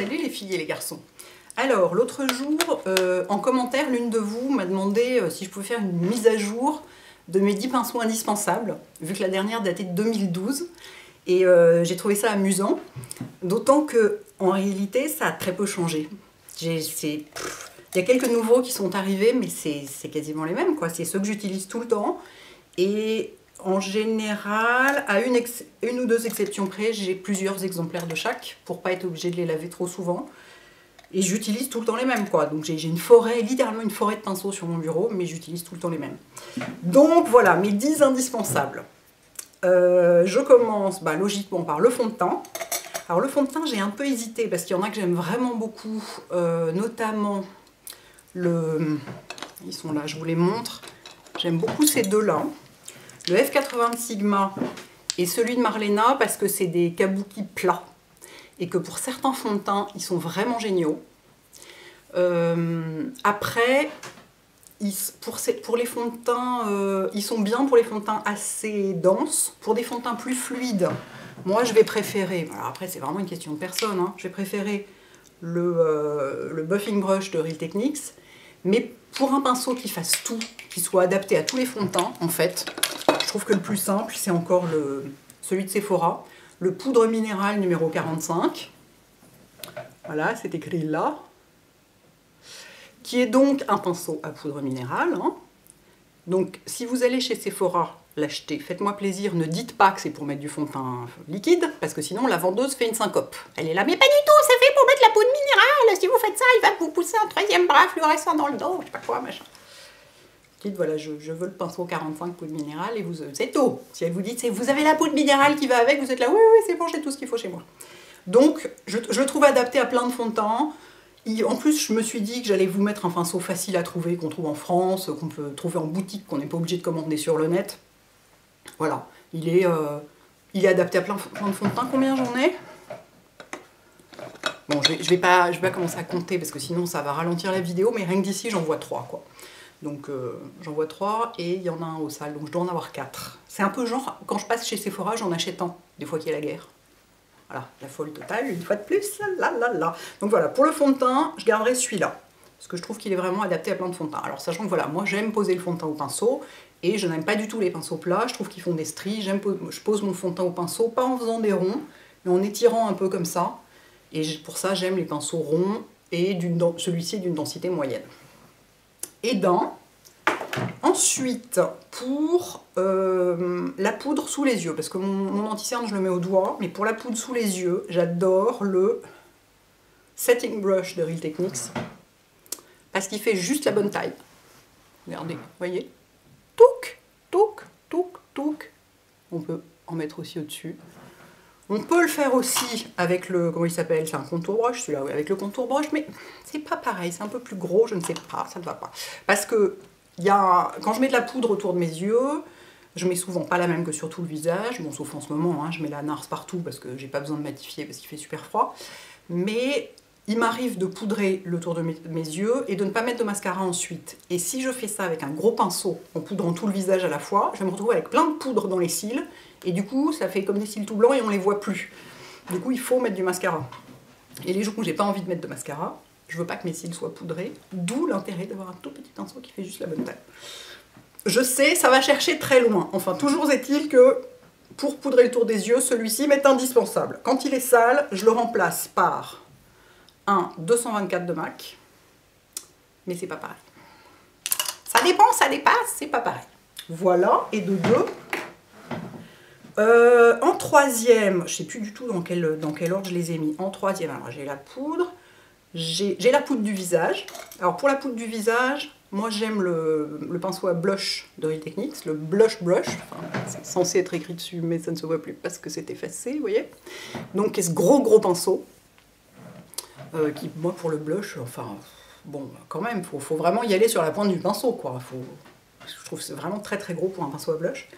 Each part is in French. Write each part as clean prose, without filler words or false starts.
Salut les filles et les garçons. Alors, l'autre jour, en commentaire, l'une de vous m'a demandé si je pouvais faire une mise à jour de mes 10 pinceaux indispensables, vu que la dernière datait de 2012. Et j'ai trouvé ça amusant, d'autant que en réalité, ça a très peu changé. Il y a quelques nouveaux qui sont arrivés, mais c'est quasiment les mêmes, quoi. C'est ceux que j'utilise tout le temps. Et en général, à une ou deux exceptions près, j'ai plusieurs exemplaires de chaque pour pas être obligée de les laver trop souvent. Et j'utilise tout le temps les mêmes, quoi. Donc j'ai une forêt, littéralement une forêt de pinceaux sur mon bureau, mais j'utilise tout le temps les mêmes. Donc voilà, mes 10 indispensables. Je commence logiquement par le fond de teint. Alors le fond de teint, j'ai un peu hésité parce qu'il y en a que j'aime vraiment beaucoup, notamment ils sont là, je vous les montre. J'aime beaucoup ces deux-là. Le F80 de Sigma et celui de Marlena parce que c'est des kabuki plats et que pour certains fonds de teint, ils sont vraiment géniaux. Après, pour les fonds de teint, ils sont bien pour les fonds de teint assez denses. Pour des fonds de teint plus fluides, moi je vais préférer, alors après c'est vraiment une question de personne, hein, je vais préférer le Buffing Brush de Real Techniques. Mais pour un pinceau qui fasse tout, qui soit adapté à tous les fonds de teint, en fait, je trouve que le plus simple, c'est encore celui de Sephora, le poudre minérale numéro 45. Voilà, c'est écrit là. Qui est donc un pinceau à poudre minérale. Hein. Donc, si vous allez chez Sephora l'acheter, faites-moi plaisir, ne dites pas que c'est pour mettre du fond de teint liquide, parce que sinon la vendeuse fait une syncope. Elle est là, mais pas du tout, c'est fait pour mettre la poudre minérale. Si vous faites ça, il va vous pousser un troisième bras fluorescent dans le dos, je sais pas quoi, machin. Dites, voilà, je veux le pinceau 45 poudre minérale, et c'est tout. Si elle vous dit, vous avez la poudre minérale qui va avec, vous êtes là, oui, oui, c'est bon, j'ai tout ce qu'il faut chez moi. Donc, je le trouve adapté à plein de fonds de teint. En plus, je me suis dit que j'allais vous mettre un pinceau facile à trouver, qu'on trouve en France, qu'on peut trouver en boutique, qu'on n'est pas obligé de commander sur le net. Voilà, il est adapté à plein de fonds de teint. Combien j'en ai? Bon, je vais pas commencer à compter parce que sinon ça va ralentir la vidéo, mais rien que d'ici, j'en vois 3, quoi. Donc j'en vois 3 et il y en a un au sale, donc je dois en avoir 4. C'est un peu genre, quand je passe chez Sephora, j'en achète un, des fois qu'il y a la guerre. Voilà, la folle totale, une fois de plus, là. Donc voilà, pour le fond de teint, je garderai celui-là. Parce que je trouve qu'il est vraiment adapté à plein de fonds de teint. Alors sachant que voilà, moi j'aime poser le fond de teint au pinceau, et je n'aime pas du tout les pinceaux plats, je trouve qu'ils font des stries. Je pose mon fond de teint au pinceau, pas en faisant des ronds, mais en étirant un peu comme ça. Et pour ça, j'aime les pinceaux ronds, et celui-ci d'une densité moyenne. Et ensuite, pour la poudre sous les yeux, parce que mon anti-cerne, je le mets au doigt, mais pour la poudre sous les yeux, j'adore le Setting Brush de Real Techniques, parce qu'il fait juste la bonne taille. Regardez, vous voyez? Touc, touc, touc, touc. On peut en mettre aussi au-dessus. On peut le faire aussi avec le, comment il s'appelle? C'est un contour brush, celui-là, oui, avec le contour brush, mais c'est pas pareil, c'est un peu plus gros, je ne sais pas, ça ne va pas. Parce que quand je mets de la poudre autour de mes yeux, je mets souvent pas la même que sur tout le visage, bon, sauf en ce moment, hein, je mets la NARS partout parce que j'ai pas besoin de matifier parce qu'il fait super froid, mais il m'arrive de poudrer le tour de mes yeux et de ne pas mettre de mascara ensuite. Et si je fais ça avec un gros pinceau, en poudrant tout le visage à la fois, je vais me retrouver avec plein de poudre dans les cils, et du coup, ça fait comme des cils tout blancs et on les voit plus. Du coup, il faut mettre du mascara. Et les jours où j'ai pas envie de mettre de mascara, je veux pas que mes cils soient poudrés, d'où l'intérêt d'avoir un tout petit pinceau qui fait juste la bonne taille. Je sais, ça va chercher très loin. Enfin, toujours est-il que pour poudrer le tour des yeux, celui-ci m'est indispensable. Quand il est sale, je le remplace par un 224 de MAC, mais c'est pas pareil. Ça dépend, ça dépasse, c'est pas pareil. Voilà, et de 2. En troisième, je sais plus du tout dans quel ordre je les ai mis. En troisième, alors j'ai la poudre. J'ai la poudre du visage. Alors pour la poudre du visage, moi j'aime le pinceau à blush de Real Techniques, le Blush Brush. Enfin, c'est censé être écrit dessus, mais ça ne se voit plus parce que c'est effacé, vous voyez. Donc ce gros pinceau, qui moi pour le blush, enfin, bon, quand même, faut vraiment y aller sur la pointe du pinceau, quoi. Je trouve que c'est vraiment très gros pour un pinceau à blush.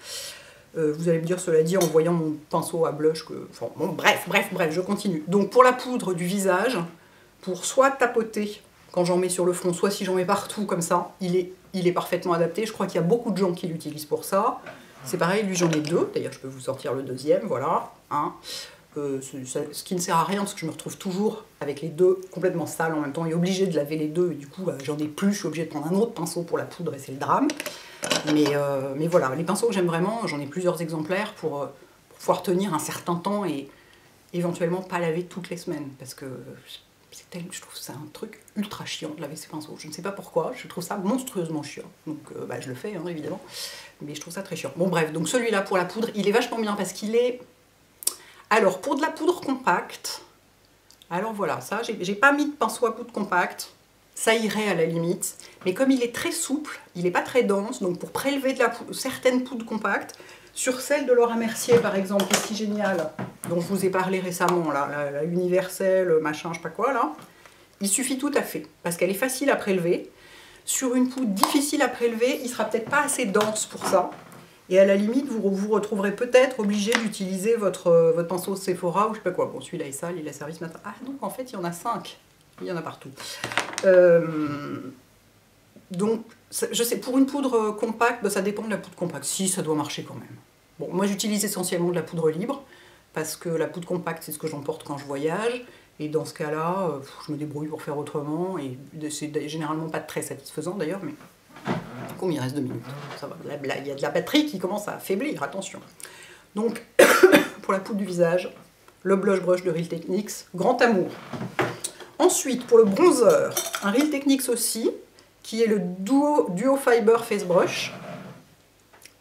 Vous allez me dire, cela dit, en voyant mon pinceau à blush, que... Enfin, bon, bref, je continue. Donc pour la poudre du visage, pour soit tapoter quand j'en mets sur le front, soit si j'en mets partout comme ça, il est parfaitement adapté. Je crois qu'il y a beaucoup de gens qui l'utilisent pour ça. C'est pareil, lui j'en ai 2, d'ailleurs je peux vous sortir le deuxième, voilà. ce qui ne sert à rien parce que je me retrouve toujours avec les deux complètement sales en même temps et obligée de laver les deux et du coup j'en ai plus, je suis obligée de prendre un autre pinceau pour la poudre et c'est le drame. Mais voilà, les pinceaux que j'aime vraiment, j'en ai plusieurs exemplaires pour pouvoir tenir un certain temps et éventuellement pas laver toutes les semaines parce que je trouve que c'est un truc ultra chiant de laver ces pinceaux. Je ne sais pas pourquoi, je trouve ça monstrueusement chiant. Donc je le fais hein, évidemment, mais je trouve ça très chiant. Bon bref, donc celui-là pour la poudre, il est vachement bien parce qu'il est... Alors pour de la poudre compacte, alors voilà, ça j'ai pas mis de pinceau à poudre compacte, ça irait à la limite, mais comme il est très souple, il n'est pas très dense, donc pour prélever de certaines poudres compactes, sur celle de Laura Mercier par exemple, qui est si géniale, dont je vous ai parlé récemment, là, la universelle, machin, je sais pas quoi, là, il suffit tout à fait, parce qu'elle est facile à prélever. Sur une poudre difficile à prélever, il sera peut-être pas assez dense pour ça, et à la limite, vous vous retrouverez peut-être obligé d'utiliser votre pinceau Sephora, ou je sais pas quoi. Bon, celui-là est sale, il a servi ce matin. Ah donc en fait, il y en a 5, il y en a partout. Donc, je sais, pour une poudre compacte, ça dépend de la poudre compacte. Si, ça doit marcher quand même. Bon, moi j'utilise essentiellement de la poudre libre, parce que la poudre compacte, c'est ce que j'emporte quand je voyage. Et dans ce cas-là, je me débrouille pour faire autrement. Et c'est généralement pas très satisfaisant d'ailleurs, mais combien il reste 2 minutes? Ça va. Il y a de la batterie qui commence à faiblir, attention. Donc, pour la poudre du visage, le Blush Brush de Real Techniques, grand amour. Ensuite, pour le bronzer, un Real Techniques aussi, qui est le Duo Fiber Face Brush.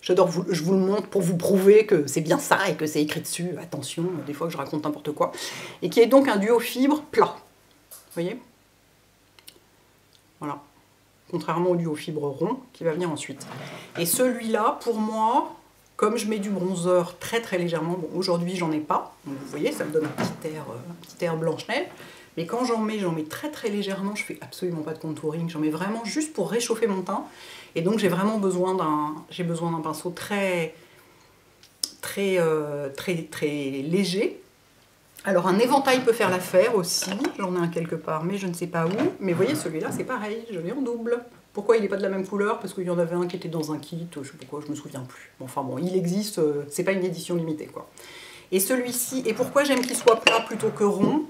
J'adore, je vous le montre pour vous prouver que c'est bien ça et que c'est écrit dessus. Attention, des fois que je raconte n'importe quoi. Et qui est donc un duo fibre plat. Vous voyez? Voilà. Contrairement au duo fibre rond qui va venir ensuite. Et celui-là, pour moi, comme je mets du bronzer très très légèrement, bon aujourd'hui j'en ai pas, donc vous voyez, ça me donne un petit air Blanche-Neige. Mais quand j'en mets très très légèrement, je fais absolument pas de contouring, j'en mets vraiment juste pour réchauffer mon teint. Et donc j'ai vraiment besoin d'un pinceau très léger. Alors un éventail peut faire l'affaire aussi, j'en ai un quelque part, mais je ne sais pas où. Mais vous voyez, celui-là c'est pareil, je l'ai en double. Pourquoi il n'est pas de la même couleur? Parce qu'il y en avait un qui était dans un kit, je sais pas pourquoi, je me souviens plus. Bon, enfin bon, il existe, c'est pas une édition limitée quoi. Et celui-ci, et pourquoi j'aime qu'il soit plat plutôt que rond?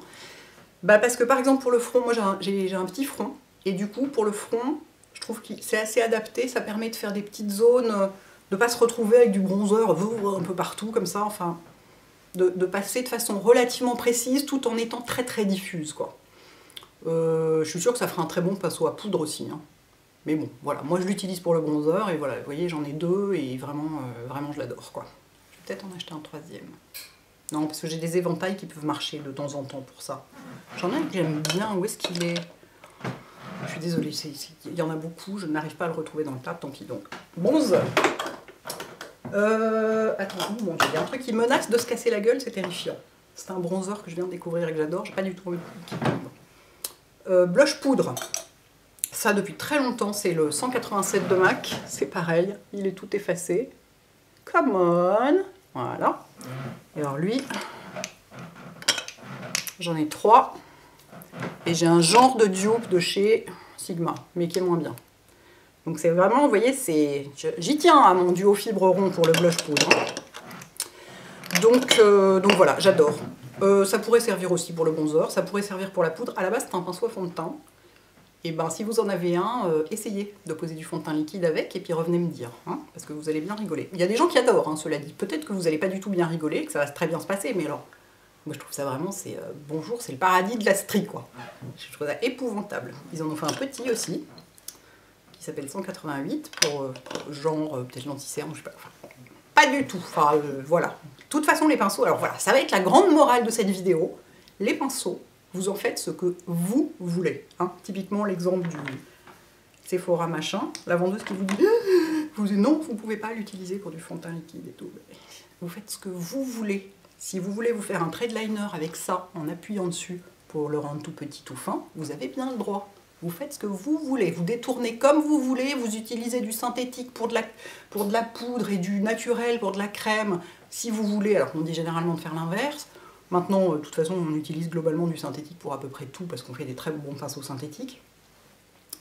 Bah parce que par exemple pour le front, moi j'ai un petit front, et du coup pour le front, je trouve que c'est assez adapté, ça permet de faire des petites zones, de ne pas se retrouver avec du bronzer un peu partout comme ça, enfin, de passer de façon relativement précise tout en étant très très diffuse quoi. Je suis sûre que ça fera un très bon pinceau à poudre aussi, hein. Mais bon, voilà, moi je l'utilise pour le bronzer, et voilà, vous voyez j'en ai 2, et vraiment, vraiment je l'adore quoi. Je vais peut-être en acheter un 3e. Non, parce que j'ai des éventails qui peuvent marcher de temps en temps pour ça. J'en ai un que j'aime bien, où est-ce qu'il est? Je suis désolée, il y en a beaucoup, je n'arrive pas à le retrouver dans le tas, tant pis donc. Bronzer. Attends, oh mon Dieu, il y a un truc qui menace de se casser la gueule, c'est terrifiant. C'est un bronzer que je viens de découvrir et que j'adore, j'ai pas du tout envie qu'il tombe. Blush poudre. Ça, depuis très longtemps, c'est le 187 de MAC, c'est pareil, il est tout effacé. Come on. Voilà. Et alors lui, j'en ai 3. Et j'ai un genre de dupe de chez Sigma, mais qui est moins bien. Donc c'est vraiment, vous voyez, j'y tiens à mon duo fibre rond pour le blush poudre. Donc voilà, j'adore. Ça pourrait servir aussi pour le bronzer, ça pourrait servir pour la poudre. À la base, c'est un pinceau à fond de teint. Et ben si vous en avez un, essayez de poser du fond de teint liquide avec et puis revenez me dire, hein, parce que vous allez bien rigoler. Il y a des gens qui adorent, hein, cela dit. Peut-être que vous n'allez pas du tout bien rigoler, que ça va très bien se passer, mais alors, moi je trouve ça vraiment, c'est bonjour, c'est le paradis de la strie, quoi. Je trouve ça épouvantable. Ils en ont fait un petit aussi, qui s'appelle 188, pour genre, peut-être l'anti-cerne, je sais pas. Enfin, pas du tout, enfin voilà. De toute façon, les pinceaux, alors voilà, ça va être la grande morale de cette vidéo. Les pinceaux, vous en faites ce que vous voulez. Hein. Typiquement l'exemple du Sephora machin, la vendeuse qui vous dit non, vous ne pouvez pas l'utiliser pour du fond de teint liquide et tout. Vous faites ce que vous voulez. Si vous voulez vous faire un trait de liner avec ça, en appuyant dessus pour le rendre tout petit, tout fin, vous avez bien le droit. Vous faites ce que vous voulez. Vous détournez comme vous voulez, vous utilisez du synthétique pour de la poudre et du naturel pour de la crème, si vous voulez. Alors on dit généralement de faire l'inverse. Maintenant, de toute façon, on utilise globalement du synthétique pour à peu près tout, parce qu'on fait des très bons pinceaux synthétiques.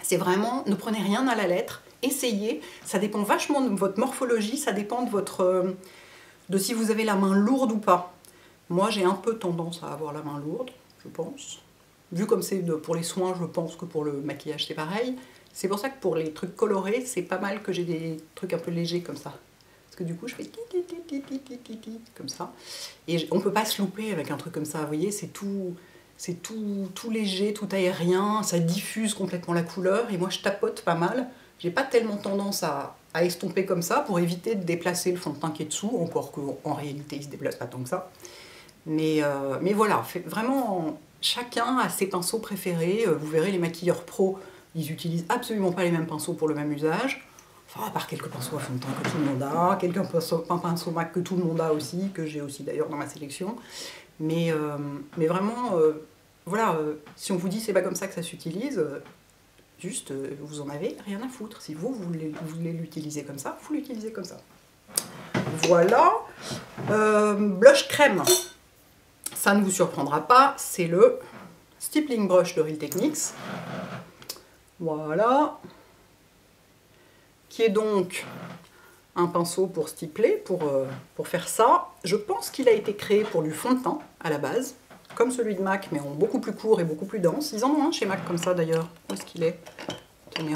C'est vraiment, ne prenez rien à la lettre, essayez. Ça dépend vachement de votre morphologie, ça dépend de si vous avez la main lourde ou pas. Moi, j'ai un peu tendance à avoir la main lourde, je pense. Vu comme c'est pour les soins, je pense que pour le maquillage, c'est pareil. C'est pour ça que pour les trucs colorés, c'est pas mal que j'ai des trucs un peu légers comme ça. Parce que du coup, je fais comme ça. Et on peut pas se louper avec un truc comme ça, vous voyez, c'est tout léger, tout aérien, ça diffuse complètement la couleur. Et moi, je tapote pas mal. J'ai pas tellement tendance à estomper comme ça pour éviter de déplacer le fond de teint qui est dessous, encore qu'en réalité, il se déplace pas tant que ça. Mais voilà, vraiment, chacun a ses pinceaux préférés. Vous verrez, les maquilleurs pros, ils utilisent absolument pas les mêmes pinceaux pour le même usage. Enfin, à part quelques pinceaux à fond de teint que tout le monde a, un pinceau MAC que tout le monde a aussi, que j'ai aussi d'ailleurs dans ma sélection. Mais vraiment, voilà, si on vous dit c'est pas comme ça que ça s'utilise, juste, vous en avez rien à foutre. Si vous voulez l'utiliser comme ça, vous l'utilisez comme ça. Voilà. Blush crème. Ça ne vous surprendra pas, c'est le Stippling Brush de Real Techniques. Voilà. Qui est donc un pinceau pour stippler, pour faire ça. Je pense qu'il a été créé pour du fond de teint à la base, comme celui de MAC, mais en beaucoup plus court et beaucoup plus dense. Ils en ont un chez MAC comme ça d'ailleurs. Où est-ce qu'il est? Tenez,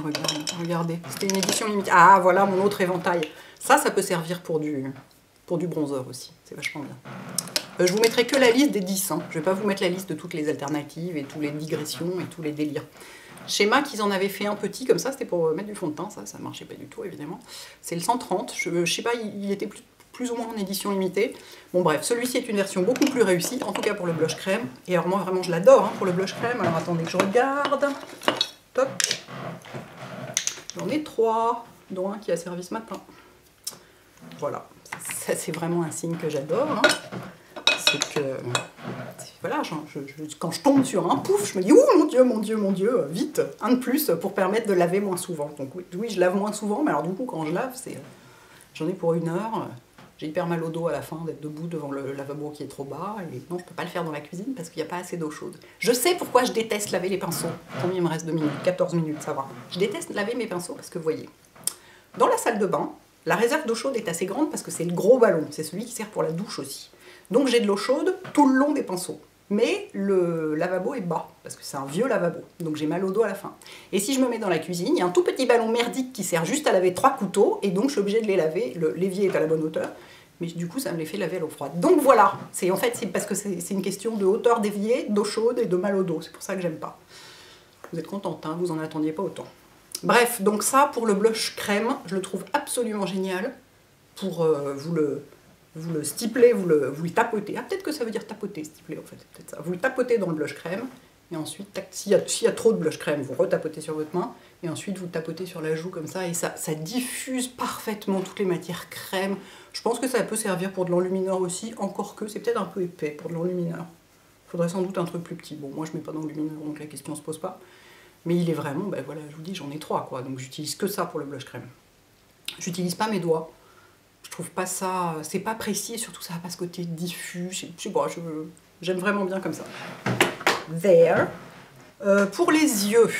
regardez. C'était une édition limitée. Ah, voilà mon autre éventail. Ça peut servir pour du bronzer aussi. C'est vachement bien. Je vous mettrai que la liste des 10. Hein. Je ne vais pas vous mettre la liste de toutes les alternatives et toutes les digressions et tous les délires. Chez MAC, ils en avaient fait un petit comme ça, c'était pour mettre du fond de teint, ça marchait pas du tout évidemment. C'est le 130, je sais pas, il était plus ou moins en édition limitée. Bon bref, celui-ci est une version beaucoup plus réussie, en tout cas pour le blush crème. Et alors moi vraiment je l'adore hein, pour le blush crème, alors attendez que je regarde. Top. J'en ai 3, dont un qui a servi ce matin. Voilà, ça c'est vraiment un signe que j'adore. Hein. C'est que, voilà, quand je tombe sur un, pouf, je me dis, oh mon Dieu, mon Dieu, mon Dieu, vite, un de plus pour permettre de laver moins souvent. Donc oui, je lave moins souvent, mais alors du coup, quand je lave, j'en ai pour 1 heure. J'ai hyper mal au dos à la fin d'être debout devant le lavabo qui est trop bas. Et non, je peux pas le faire dans la cuisine parce qu'il n'y a pas assez d'eau chaude. Je sais pourquoi je déteste laver les pinceaux. Combien il me reste? 2 minutes, 14 minutes, ça va. Je déteste laver mes pinceaux parce que, vous voyez, dans la salle de bain, la réserve d'eau chaude est assez grande parce que c'est le gros ballon. C'est celui qui sert pour la douche aussi. Donc j'ai de l'eau chaude tout le long des pinceaux. Mais le lavabo est bas, parce que c'est un vieux lavabo. Donc j'ai mal au dos à la fin. Et si je me mets dans la cuisine, il y a un tout petit ballon merdique qui sert juste à laver 3 couteaux, et donc je suis obligée de les laver. L'évier est à la bonne hauteur, mais du coup ça me les fait laver à l'eau froide. Donc voilà, en fait c'est parce que c'est une question de hauteur d'évier, d'eau chaude et de mal au dos. C'est pour ça que j'aime pas. Vous êtes contente, hein, vous en attendiez pas autant. Bref, donc ça pour le blush crème, je le trouve absolument génial pour vous le stippler, vous le tapotez. Ah, peut-être que ça veut dire tapoter, stippler en fait, c'est peut-être ça. Vous le tapotez dans le blush crème, et ensuite, s'il y a trop de blush crème, vous retapotez sur votre main, et ensuite vous tapotez sur la joue comme ça, et ça diffuse parfaitement toutes les matières crème. Je pense que ça peut servir pour de l'enlumineur aussi, encore que c'est peut-être un peu épais pour de l'enlumineur. Il faudrait sans doute un truc plus petit. Bon, moi je mets pas d'enlumineur, donc la question se pose pas. Mais il est vraiment, ben voilà, je vous dis, j'en ai 3 quoi, donc j'utilise que ça pour le blush crème. J'utilise pas mes doigts. Je trouve pas ça, c'est pas précis et surtout ça n'a pas ce côté diffus, je sais pas, j'aime vraiment bien comme ça. There. Pour les yeux,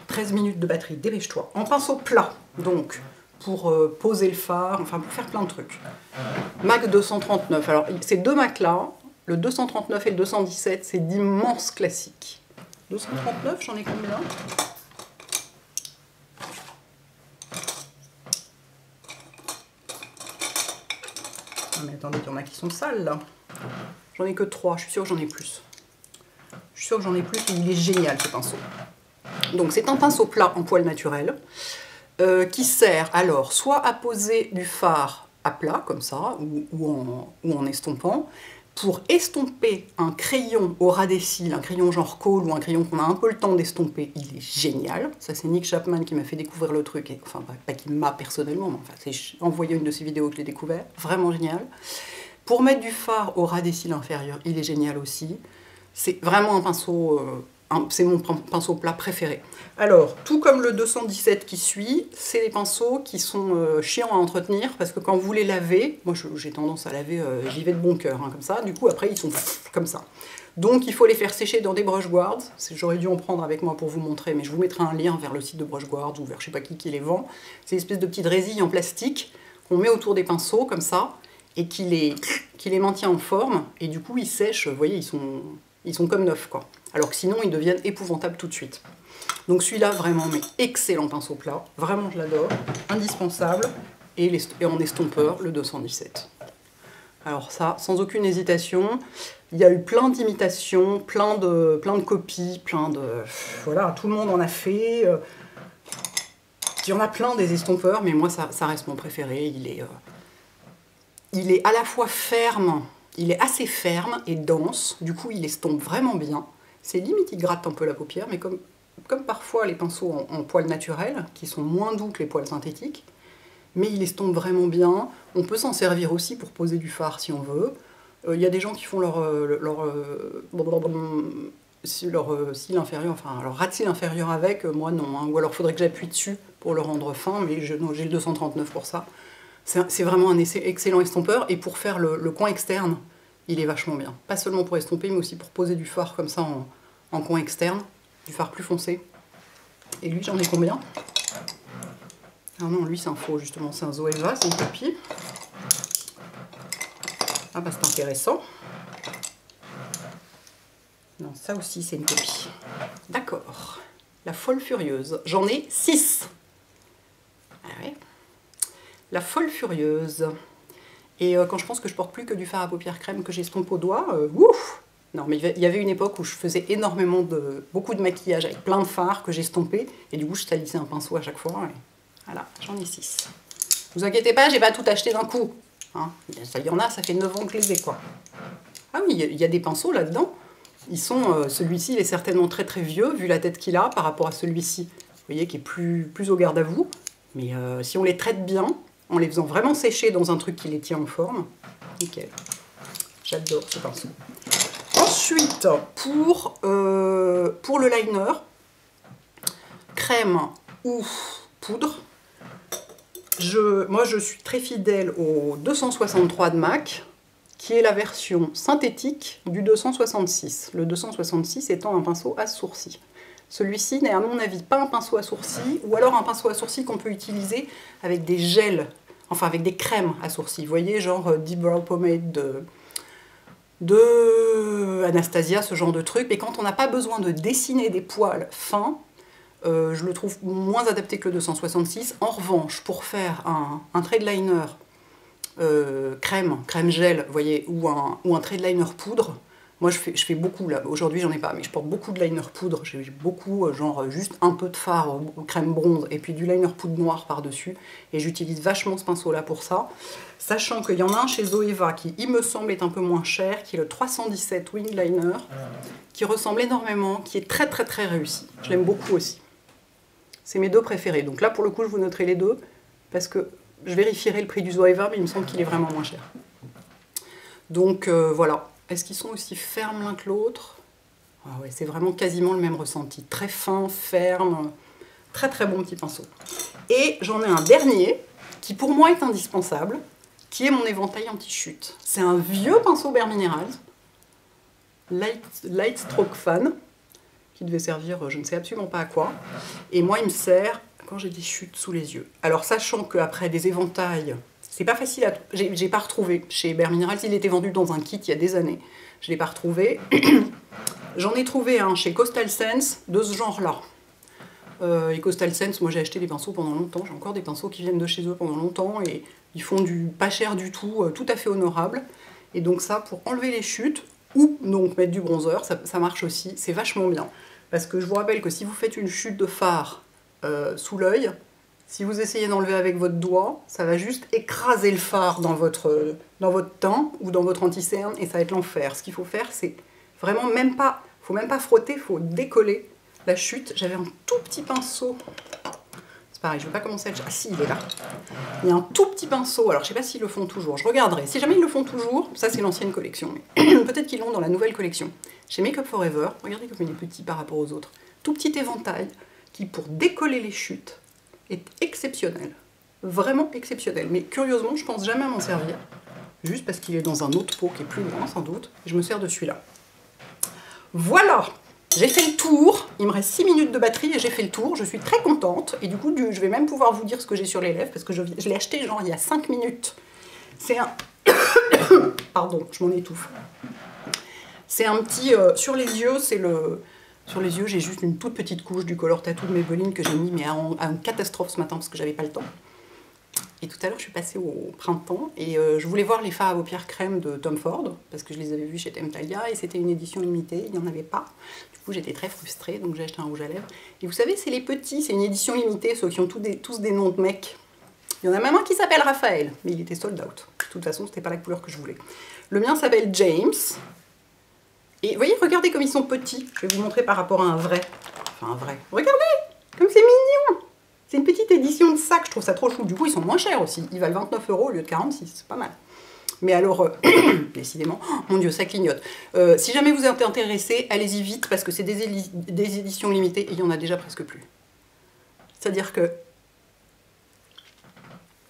13 minutes de batterie, dépêche-toi. En pinceau plat, donc pour poser le fard, enfin pour faire plein de trucs. MAC 239, alors ces deux MAC là, le 239 et le 217, c'est d'immenses classiques. 239, j'en ai combien ? Mais attendez, il y en a qui sont sales là. J'en ai que 3, je suis sûre que j'en ai plus. Je suis sûre que j'en ai plus et il est génial ce pinceau. Donc c'est un pinceau plat en poil naturel qui sert alors soit à poser du fard à plat comme ça ou en estompant pour estomper un crayon au ras des cils, un crayon genre Kohl ou un crayon qu'on a un peu le temps d'estomper, il est génial. Ça c'est Nick Chapman qui m'a fait découvrir le truc, et, enfin pas qui m'a personnellement, mais enfin c'est envoyé une de ses vidéos que j'ai découvert, vraiment génial. Pour mettre du fard au ras des cils inférieurs, il est génial aussi. C'est vraiment un pinceau, c'est mon pinceau plat préféré. Alors, tout comme le 217 qui suit, c'est des pinceaux qui sont chiants à entretenir parce que quand vous les lavez, moi j'ai tendance à laver, j'y vais de bon cœur, hein, comme ça, du coup après ils sont comme ça. Donc il faut les faire sécher dans des brush guards, j'aurais dû en prendre avec moi pour vous montrer, mais je vous mettrai un lien vers le site de brush guards ou vers je sais pas qui les vend. C'est une espèce de petite résille en plastique qu'on met autour des pinceaux comme ça, et qui les maintient en forme, et du coup ils sèchent, vous voyez, ils sont comme neufs, quoi. Alors que sinon ils deviennent épouvantables tout de suite. Donc celui-là, vraiment, mais excellent pinceau plat, vraiment je l'adore, indispensable, et en estompeur, le 217. Alors ça, sans aucune hésitation, il y a eu plein d'imitations, plein de copies, voilà, tout le monde en a fait. Il y en a plein des estompeurs, mais moi ça reste mon préféré. Il est à la fois ferme, il est assez ferme et dense, du coup il estompe vraiment bien. C'est limite, il gratte un peu la paupière, mais comme parfois les pinceaux en poils naturels, qui sont moins doux que les poils synthétiques, mais il estompe vraiment bien. On peut s'en servir aussi pour poser du fard si on veut. Il y a des gens qui font leur cil inférieur, enfin leur ras de cils inférieur avec, moi non, hein. Ou alors il faudrait que j'appuie dessus pour le rendre fin, mais j'ai le 239 pour ça. C'est vraiment un excellent estompeur, et pour faire le coin externe, il est vachement bien. Pas seulement pour estomper, mais aussi pour poser du fard comme ça en coin externe, du fard plus foncé. Et lui, j'en ai combien? Ah non, lui c'est un faux justement, c'est un Zoeva, c'est une copie. Ah bah c'est intéressant. Non, ça aussi c'est une copie. D'accord. La Folle Furieuse. J'en ai 6. Ah ouais. La Folle Furieuse. Et quand je pense que je porte plus que du fard à paupières crème que j'estompe au doigt, ouf! Non, mais il y avait une époque où je faisais beaucoup de maquillage avec plein de fards que j'estompais, et du coup je salissais un pinceau à chaque fois. Et voilà, j'en ai 6. Vous inquiétez pas, j'ai pas tout acheté d'un coup. Hein, il y en a, ça fait 9 ans que je les ai, quoi. Ah oui, il y a des pinceaux là-dedans. Ils sont, celui-ci, il est certainement très très vieux, vu la tête qu'il a, par rapport à celui-ci. Vous voyez, qui est plus au garde à vous. Mais si on les traite bien, en les faisant vraiment sécher dans un truc qui les tient en forme, nickel. J'adore ce pinceau. Ensuite, pour le liner, crème ou poudre, moi je suis très fidèle au 263 de MAC, qui est la version synthétique du 266. Le 266 étant un pinceau à sourcils. Celui-ci n'est à mon avis pas un pinceau à sourcils, ou alors un pinceau à sourcils qu'on peut utiliser avec des gels, enfin avec des crèmes à sourcils. Vous voyez, genre Deep Brow Pomade de Anastasia, ce genre de truc. Mais quand on n'a pas besoin de dessiner des poils fins, je le trouve moins adapté que le 266. En revanche, pour faire un trait de liner crème gel, vous voyez, ou un trait de liner poudre, moi je fais beaucoup là, aujourd'hui j'en ai pas, mais je porte beaucoup de liner poudre, j'ai beaucoup, genre juste un peu de fard crème bronze et puis du liner poudre noir par-dessus, et j'utilise vachement ce pinceau là pour ça, sachant qu'il y en a un chez Zoeva qui, il me semble, est un peu moins cher, qui est le 317 Wing Liner, qui ressemble énormément, qui est très très très réussi, je l'aime beaucoup aussi. C'est mes deux préférés, donc là pour le coup je vous noterai les deux, parce que je vérifierai le prix du Zoeva, mais il me semble qu'il est vraiment moins cher. Donc voilà. Est-ce qu'ils sont aussi fermes l'un que l'autre? Ah ouais, c'est vraiment quasiment le même ressenti. Très fin, ferme, très très bon petit pinceau. Et j'en ai un dernier, qui pour moi est indispensable, qui est mon éventail anti-chute. C'est un vieux pinceau Bare Minerals, Light Stroke Fan, qui devait servir je ne sais absolument pas à quoi. Et moi il me sert quand j'ai des chutes sous les yeux. Alors sachant qu'après des éventails, c'est pas facile à... J'ai pas retrouvé. Chez Bare Minerals, il était vendu dans un kit il y a des années. Je l'ai pas retrouvé. J'en ai trouvé un chez Coastal Scents de ce genre-là. Et Coastal Scents, moi j'ai acheté des pinceaux pendant longtemps. J'ai encore des pinceaux qui viennent de chez eux pendant longtemps. Et ils font du pas cher du tout, tout à fait honorable. Et donc ça, pour enlever les chutes, ou donc mettre du bronzer, ça marche aussi. C'est vachement bien. Parce que je vous rappelle que si vous faites une chute de fard sous l'œil, si vous essayez d'enlever avec votre doigt, ça va juste écraser le fard dans votre teint ou dans votre anti-cerne et ça va être l'enfer. Ce qu'il faut faire, c'est vraiment faut même pas frotter, il faut décoller la chute. J'avais un tout petit pinceau. C'est pareil, je ne vais pas commencer à... Ah si, il est là. Il y a un tout petit pinceau, alors je ne sais pas s'ils le font toujours, je regarderai. Si jamais ils le font toujours, ça c'est l'ancienne collection, mais peut-être qu'ils l'ont dans la nouvelle collection. Chez Make Up For Ever, regardez comme il est petit par rapport aux autres. Tout petit éventail qui, pour décoller les chutes, est exceptionnel, vraiment exceptionnel, mais curieusement je pense jamais à m'en servir, juste parce qu'il est dans un autre pot qui est plus grand sans doute, et je me sers de celui-là. Voilà, j'ai fait le tour, il me reste 6 minutes de batterie et j'ai fait le tour, je suis très contente, et du coup je vais même pouvoir vous dire ce que j'ai sur les lèvres, parce que je l'ai acheté genre il y a 5 minutes. C'est un Pardon, je m'en étouffe. C'est un petit... sur les yeux, c'est le... Sur les yeux, j'ai juste une toute petite couche du Color Tattoo de Maybelline que j'ai mis, mais à une catastrophe ce matin parce que j'avais pas le temps. Et tout à l'heure, je suis passée au printemps et je voulais voir les fards à paupières crème de Tom Ford parce que je les avais vus chez Temptalia et c'était une édition limitée, il n'y en avait pas. Du coup, j'étais très frustrée, donc j'ai acheté un rouge à lèvres. Et vous savez, c'est les petits, c'est une édition limitée, ceux qui ont tous des noms de mecs. Il y en a même un qui s'appelle Raphaël, mais il était sold out. De toute façon, c'était pas la couleur que je voulais. Le mien s'appelle James. Et vous voyez, regardez comme ils sont petits. Je vais vous montrer par rapport à un vrai. Enfin, un vrai. Regardez, comme c'est mignon. C'est une petite édition de sac, je trouve ça trop chou. Du coup, ils sont moins chers aussi. Ils valent 29 € au lieu de 46, c'est pas mal. Mais alors, décidément, oh, mon Dieu, ça clignote. Si jamais vous êtes intéressé, allez-y vite parce que c'est des éditions limitées et il y en a déjà presque plus. C'est-à-dire que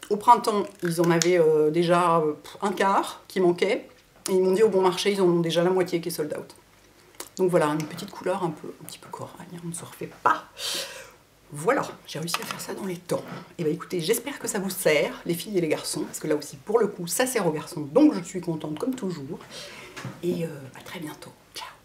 au printemps, ils en avaient déjà un quart qui manquait. Et ils m'ont dit au bon marché, ils en ont déjà la moitié qui est sold out. Donc voilà, une petite couleur un petit peu corail, on ne se refait pas. Voilà, j'ai réussi à faire ça dans les temps. Et bien écoutez, j'espère que ça vous sert, les filles et les garçons, parce que là aussi, pour le coup, ça sert aux garçons, donc je suis contente comme toujours. Et à très bientôt. Ciao.